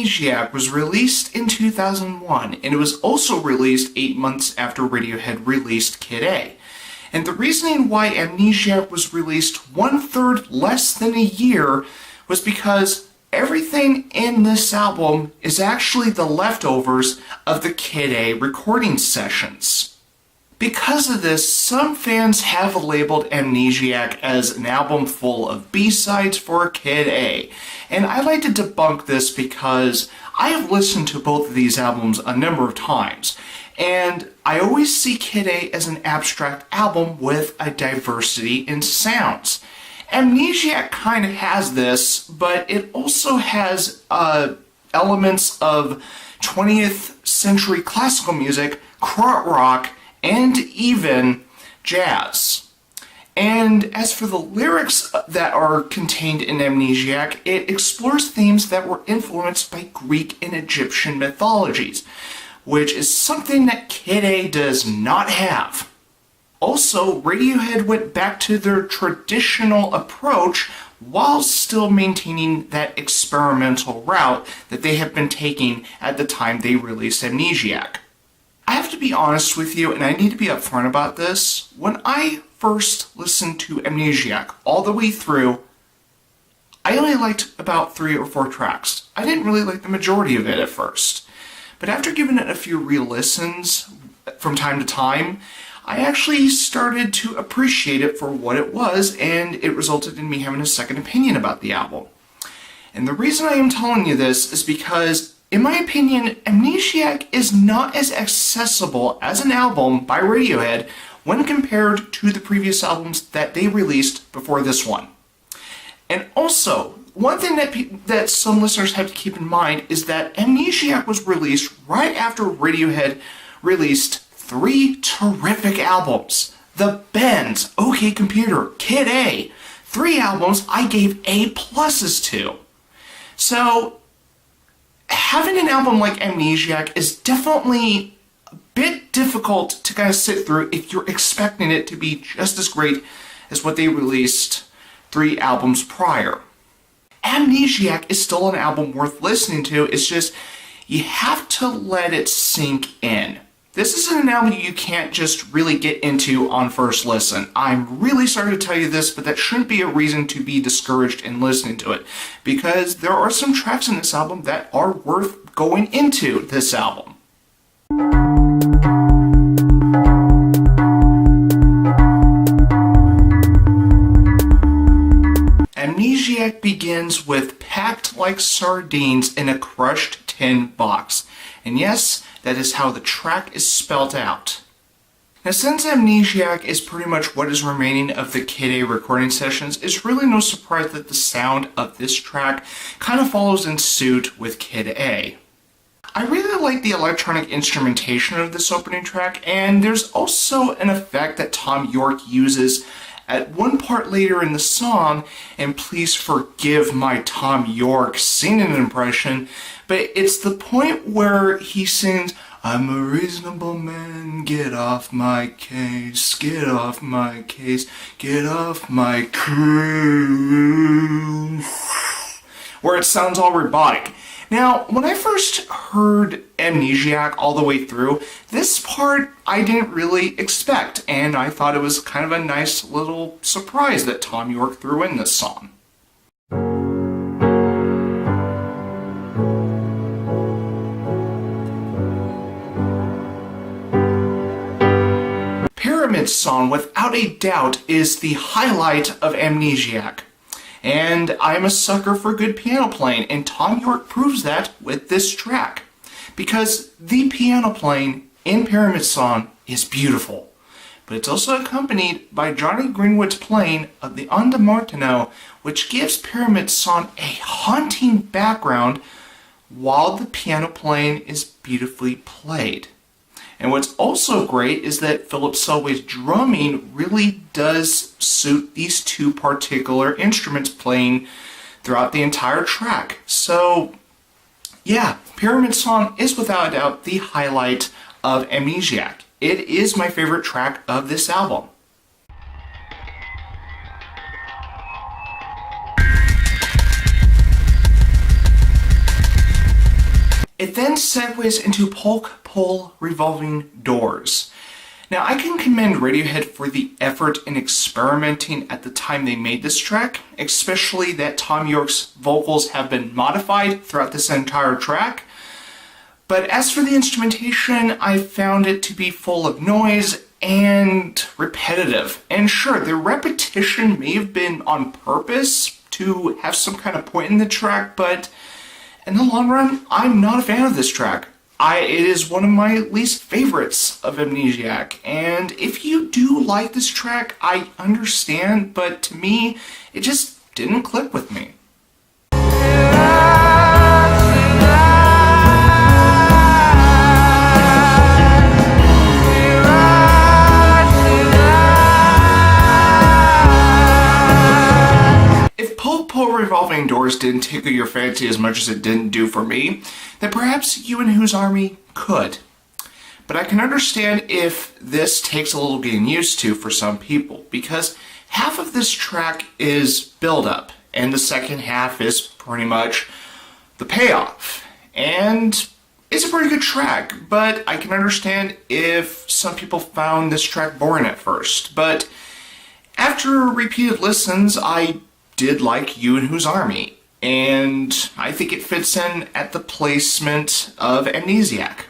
Amnesiac was released in 2001, and it was also released 8 months after Radiohead released Kid A. And the reasoning why Amnesiac was released 1/3 less than a year was because everything in this album is actually the leftovers of the Kid A recording sessions. Because of this, some fans have labeled Amnesiac as an album full of B-sides for Kid A. And I like to debunk this because I have listened to both of these albums a number of times. And I always see Kid A as an abstract album with a diversity in sounds. Amnesiac kind of has this, but it also has elements of 20th century classical music, krautrock, and even jazz. And as for the lyrics that are contained in Amnesiac, it explores themes that were influenced by Greek and Egyptian mythologies, which is something that Kid A does not have. Also, Radiohead went back to their traditional approach while still maintaining that experimental route that they have been taking at the time they released Amnesiac. I have to be honest with you, and I need to be upfront about this. When I first listened to Amnesiac all the way through, I only liked about 3 or 4 tracks. I didn't really like the majority of it at first. But after giving it a few re-listens from time to time, I actually started to appreciate it for what it was, and it resulted in me having a second opinion about the album. And the reason I am telling you this is because, in my opinion, Amnesiac is not as accessible as an album by Radiohead when compared to the previous albums that they released before this one. And also, one thing that some listeners have to keep in mind is that Amnesiac was released right after Radiohead released 3 terrific albums. The Bends, OK Computer, Kid A. 3 albums I gave A+ to. So, having an album like Amnesiac is definitely a bit difficult to kind of sit through if you're expecting it to be just as great as what they released 3 albums prior. Amnesiac is still an album worth listening to, it's just you have to let it sink in. This isn't an album you can't just really get into on first listen. I'm really sorry to tell you this, but that shouldn't be a reason to be discouraged in listening to it, because there are some tracks in this album that are worth going into this album. Amnesiac begins with "Packed like sardines in a crushed tin box." And yes, that is how the track is spelt out. Now, since Amnesiac is pretty much what is remaining of the Kid A recording sessions, it's really no surprise that the sound of this track kind of follows in suit with Kid A. I really like the electronic instrumentation of this opening track, and there's also an effect that Thom Yorke uses at one part later in the song, and please forgive my Thom Yorke singing impression, but it's the point where he sings, "I'm a reasonable man, get off my case, get off my case, get off my case," where it sounds all robotic. Now, when I first heard Amnesiac all the way through, this part I didn't really expect, and I thought it was kind of a nice little surprise that Thom Yorke threw in this song. Pyramid Song, without a doubt, is the highlight of Amnesiac. And I'm a sucker for good piano playing, and Thom Yorke proves that with this track. Because the piano playing in Pyramid Song is beautiful. But it's also accompanied by Johnny Greenwood's playing of the Onda Martino, which gives Pyramid Song a haunting background while the piano playing is beautifully played. And what's also great is that Philip Selway's drumming really does suit these 2 particular instruments playing throughout the entire track. So, yeah, Pyramid Song is without a doubt the highlight of Amnesiac. It is my favorite track of this album. then segues into Pulk, Pull, Revolving Doors. Now, I can commend Radiohead for the effort in experimenting at the time they made this track, especially that Tom York's vocals have been modified throughout this entire track. But as for the instrumentation, I found it to be full of noise and repetitive. And sure, the repetition may have been on purpose to have some kind of point in the track, but in the long run, I'm not a fan of this track. It is one of my least favorites of Amnesiac, and if you do like this track, I understand, but to me, it just didn't click with me. Revolving Doors didn't tickle your fancy as much as it didn't do for me, then perhaps You and Whose Army could. But I can understand if this takes a little getting used to for some people, because half of this track is build-up, and the second half is pretty much the payoff. And it's a pretty good track, but I can understand if some people found this track boring at first. But after repeated listens, I did like You and Whose Army, and I think it fits in at the placement of Amnesiac.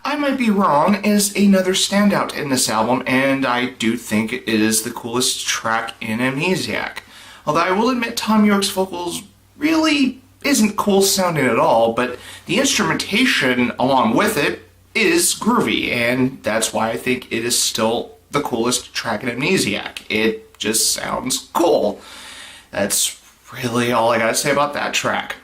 I Might Be Wrong is another standout in this album, and I do think it is the coolest track in Amnesiac. Although I will admit Tom York's vocals really isn't cool sounding at all, but the instrumentation along with it is groovy, and that's why I think it is still the coolest track in Amnesiac. It just sounds cool. That's really all I gotta say about that track.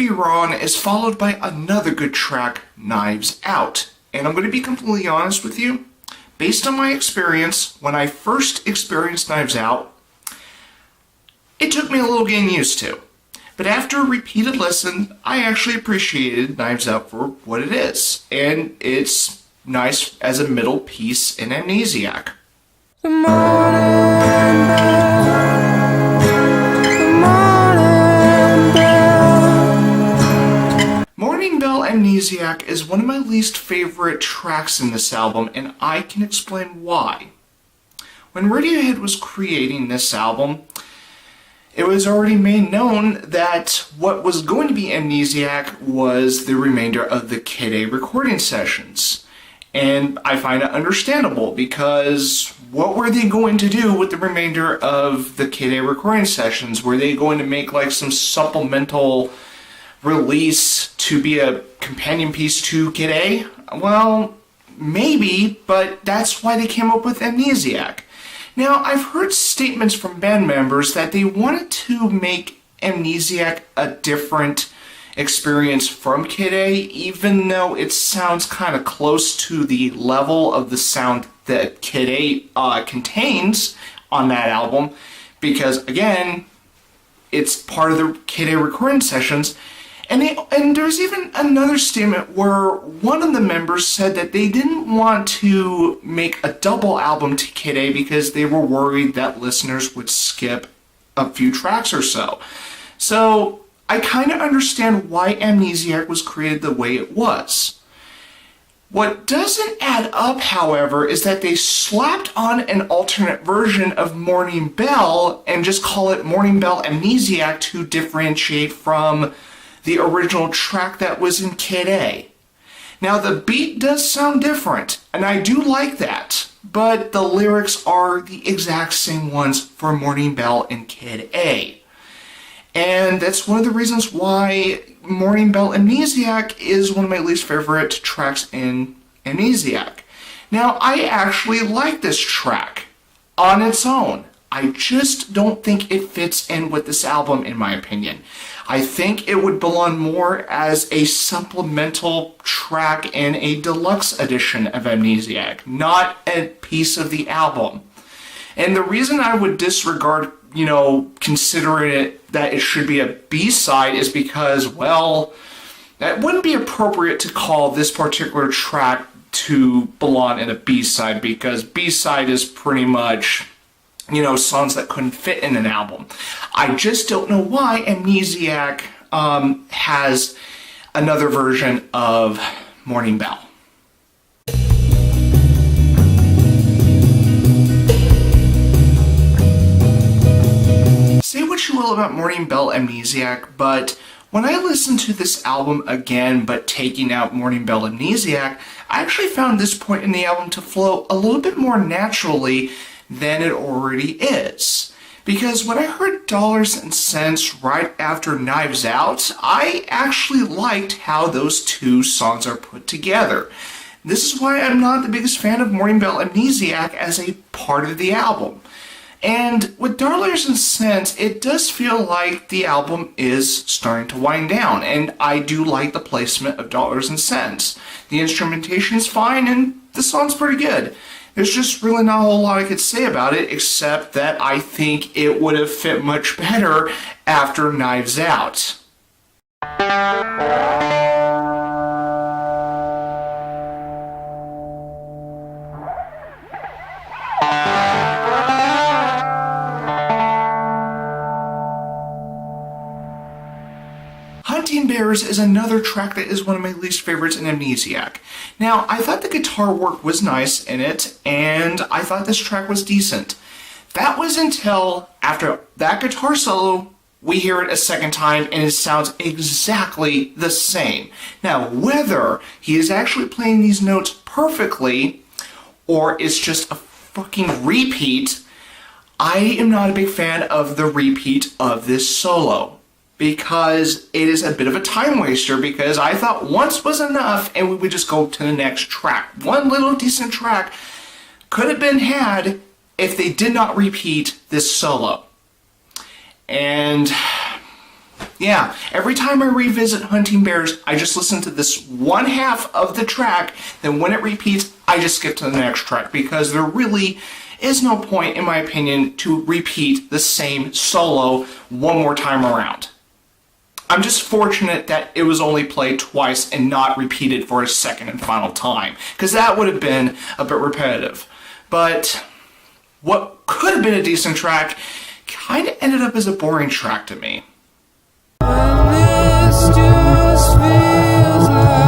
Wrong is followed by another good track, Knives Out. And I'm going to be completely honest with you, based on my experience, when I first experienced Knives Out, it took me a little getting used to. But after a repeated listen, I actually appreciated Knives Out for what it is. And it's nice as a middle piece in Amnesiac. Amnesiac is one of my least favorite tracks in this album, and I can explain why. When Radiohead was creating this album, it was already made known that what was going to be Amnesiac was the remainder of the Kid A recording sessions. And I find it understandable, because what were they going to do with the remainder of the Kid A recording sessions? Were they going to make like some supplemental release to be a companion piece to Kid A? Well, maybe, but that's why they came up with Amnesiac. Now, I've heard statements from band members that they wanted to make Amnesiac a different experience from Kid A, even though it sounds kind of close to the level of the sound that Kid A contains on that album, because, again, it's part of the Kid A recording sessions. And there's even another statement where one of the members said that they didn't want to make a double album to Kid A because they were worried that listeners would skip a few tracks or so. So I kind of understand why Amnesiac was created the way it was. What doesn't add up, however, is that they slapped on an alternate version of Morning Bell and just call it Morning Bell Amnesiac to differentiate from the original track that was in Kid A. Now, the beat does sound different, and I do like that, but the lyrics are the exact same ones for Morning Bell and Kid A. And that's one of the reasons why Morning Bell Amnesiac is one of my least favorite tracks in Amnesiac. Now, I actually like this track on its own. I just don't think it fits in with this album, in my opinion. I think it would belong more as a supplemental track in a deluxe edition of Amnesiac, not a piece of the album. And the reason I would disregard, considering it that it should be a B-side is because, well, that wouldn't be appropriate to call this particular track to belong in a B-side, because B-side is pretty much, songs that couldn't fit in an album. I just don't know why Amnesiac has another version of Morning Bell. Say what you will about Morning Bell Amnesiac, but when I listened to this album again, but taking out Morning Bell Amnesiac, I actually found this point in the album to flow a little bit more naturally than it already is. Because when I heard Dollars and Cents right after Knives Out, I actually liked how those two songs are put together. This is why I'm not the biggest fan of Morning Bell Amnesiac as a part of the album. And with Dollars and Cents, it does feel like the album is starting to wind down, and I do like the placement of Dollars and Cents. The instrumentation is fine, and the song's pretty good. There's just really not a whole lot I could say about it, except that I think it would have fit much better after Knives Out. Hunting Bears is another track that is one of my least favorites in Amnesiac. Now, I thought the guitar work was nice in it, and I thought this track was decent. That was until, after that guitar solo, we hear it a second time and it sounds exactly the same. Now, whether he is actually playing these notes perfectly, or it's just a fucking repeat, I am not a big fan of the repeat of this solo, because it is a bit of a time waster, because I thought once was enough and we would just go to the next track. One little decent track could have been had if they did not repeat this solo. And yeah, every time I revisit Hunting Bears, I just listen to this one half of the track, then when it repeats, I just skip to the next track, because there really is no point, in my opinion, to repeat the same solo one more time around. I'm just fortunate that it was only played twice and not repeated for a second and final time, because that would have been a bit repetitive. But what could have been a decent track kind of ended up as a boring track to me. And this just feels like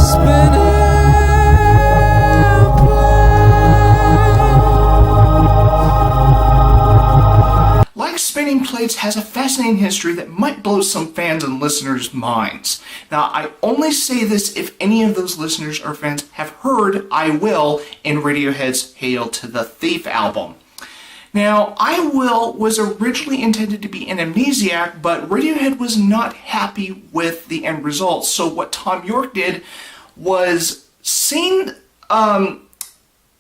spinning. Like Spinning Plates has a fascinating history that might blow some fans and listeners' minds. Now, I only say this if any of those listeners or fans have heard I Will in Radiohead's Hail to the Thief album. Now, I Will was originally intended to be an Amnesiac, but Radiohead was not happy with the end result. So what Tom York did was sing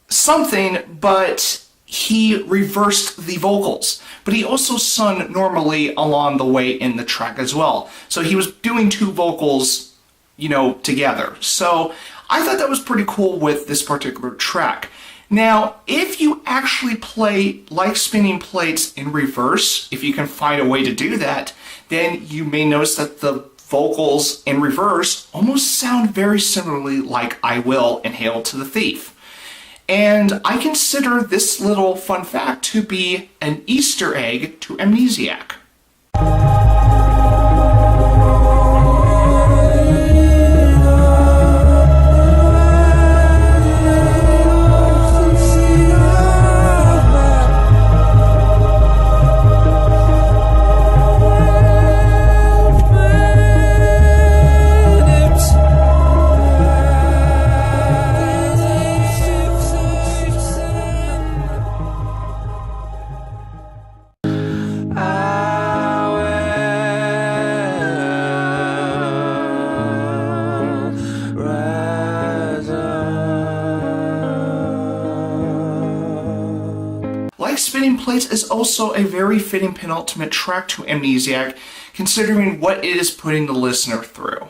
something, but he reversed the vocals. But he also sung normally along the way in the track as well. So he was doing two vocals, together. So I thought that was pretty cool with this particular track. Now, if you actually play Like Spinning Plates in reverse, if you can find a way to do that, then you may notice that the vocals in reverse almost sound very similarly like I Will in Hail to the Thief. And I consider this little fun fact to be an Easter egg to Amnesiac. I Plates is also a very fitting penultimate track to Amnesiac, considering what it is putting the listener through.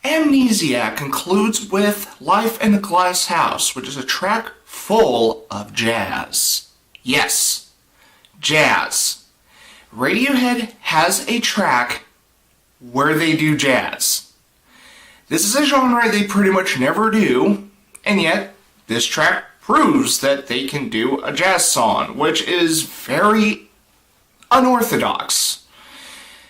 Amnesiac concludes with Life in a Glass House, which is a track full of jazz. Yes, jazz. Radiohead has a track where they do jazz. This is a genre they pretty much never do, and yet this track proves that they can do a jazz song, which is very unorthodox.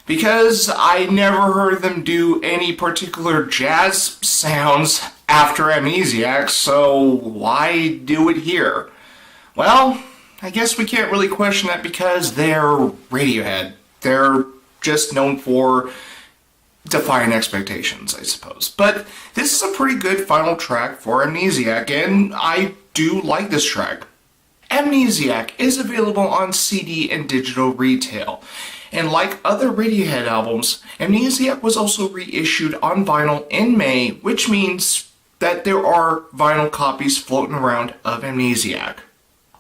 Because I never heard them do any particular jazz sounds after Amnesiac, so why do it here? Well, I guess we can't really question that because they're Radiohead. They're just known for defying expectations, I suppose. But this is a pretty good final track for Amnesiac, and I do like this track. Amnesiac is available on CD and digital retail. And like other Radiohead albums, Amnesiac was also reissued on vinyl in May, which means that there are vinyl copies floating around of Amnesiac.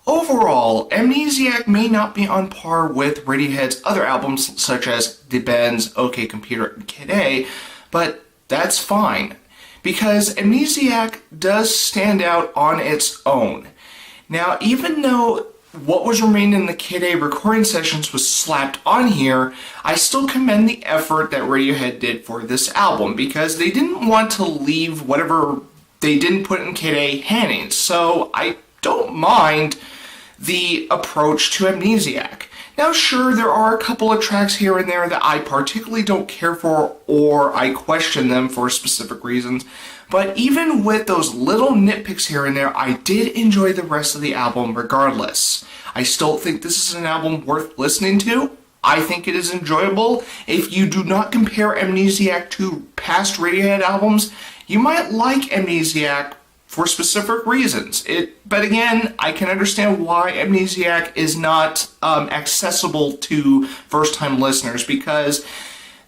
Overall, Amnesiac may not be on par with Radiohead's other albums such as The Bends, OK Computer, and Kid A, but that's fine, because Amnesiac does stand out on its own. Now, even though what was remaining in the Kid A recording sessions was slapped on here, I still commend the effort that Radiohead did for this album, because they didn't want to leave whatever they didn't put in Kid A hanging, so I don't mind the approach to Amnesiac. Now sure, there are a couple of tracks here and there that I particularly don't care for, or I question them for specific reasons, but even with those little nitpicks here and there, I did enjoy the rest of the album regardless. I still think this is an album worth listening to. I think it is enjoyable. If you do not compare Amnesiac to past Radiohead albums, you might like Amnesiac for specific reasons. But again, I can understand why Amnesiac is not accessible to first-time listeners, because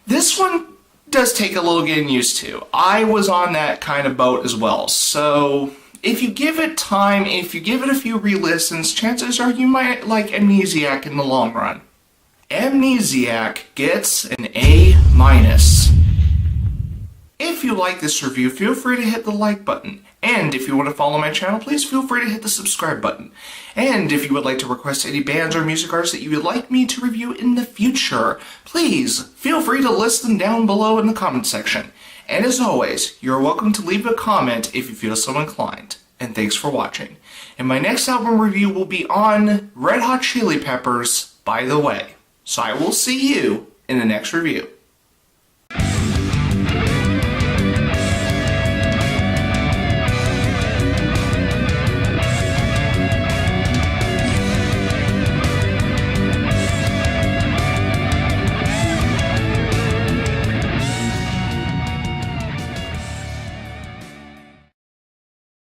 this one does take a little getting used to. I was on that kind of boat as well. So if you give it time, if you give it a few re-listens, chances are you might like Amnesiac in the long run. Amnesiac gets an A-. If you like this review, feel free to hit the like button. And if you want to follow my channel, please feel free to hit the subscribe button. And if you would like to request any bands or music artists that you would like me to review in the future, please feel free to list them down below in the comment section. And as always, you're welcome to leave a comment if you feel so inclined. And thanks for watching. And my next album review will be on Red Hot Chili Peppers, by the way. So I will see you in the next review.